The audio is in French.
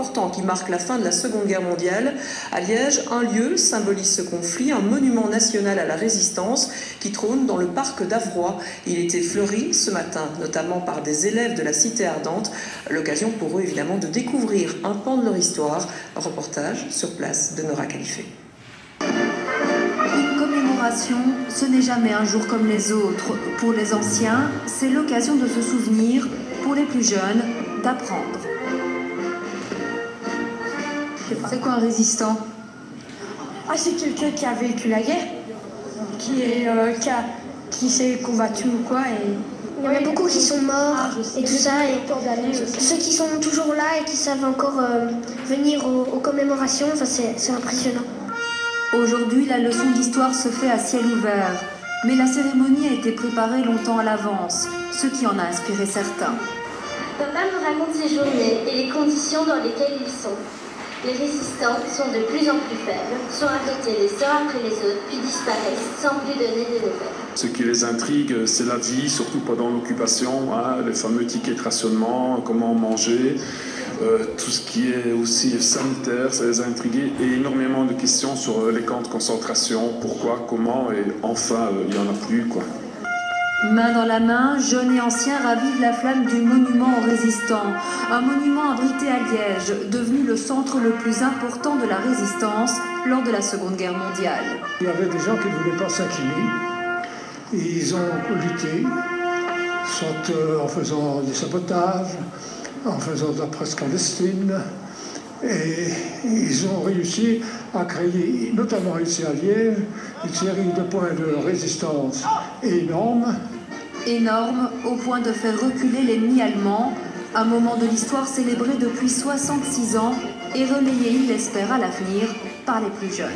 important qui marque la fin de la Seconde Guerre mondiale. À Liège, un lieu symbolise ce conflit, un monument national à la résistance qui trône dans le parc d'Avroy. Il était fleuri ce matin, notamment par des élèves de la Cité ardente. L'occasion pour eux évidemment de découvrir un pan de leur histoire. Un reportage sur place de Nora Califé. Une commémoration, ce n'est jamais un jour comme les autres. Pour les anciens, c'est l'occasion de se souvenir, pour les plus jeunes, d'apprendre. C'est quoi un résistant? C'est quelqu'un qui a vécu la guerre, qui s'est combattu ou quoi. Il y en a beaucoup qui sont morts et tout ça. Et ceux qui sont toujours là et qui savent encore venir aux commémorations, c'est impressionnant. Aujourd'hui, la leçon d'histoire se fait à ciel ouvert. Mais la cérémonie a été préparée longtemps à l'avance, ce qui en a inspiré certains. Papa me raconte ses journées et les conditions dans lesquelles ils sont. Les résistants sont de plus en plus faibles, sont arrêtés les uns après les autres, puis disparaissent sans plus donner de nouvelles. Ce qui les intrigue, c'est la vie, surtout pendant l'occupation, les fameux tickets de rationnement, comment manger, tout ce qui est aussi sanitaire, ça les a intrigués, et énormément de questions sur les camps de concentration, pourquoi, comment, et enfin, il n'y en a plus, quoi. Main dans la main, jeunes et anciens ravivent la flamme du monument aux résistants. Un monument abrité à Liège, devenu le centre le plus important de la résistance lors de la Seconde Guerre mondiale. Il y avait des gens qui ne voulaient pas s'incliner. Ils ont lutté, soit en faisant des sabotages, en faisant de la presse clandestine. Et ils ont réussi à créer, notamment ici à Liège, une série de points de résistance énormes. Énorme au point de faire reculer l'ennemi allemand, un moment de l'histoire célébré depuis 66 ans et relayé, il l'espère, à l'avenir par les plus jeunes.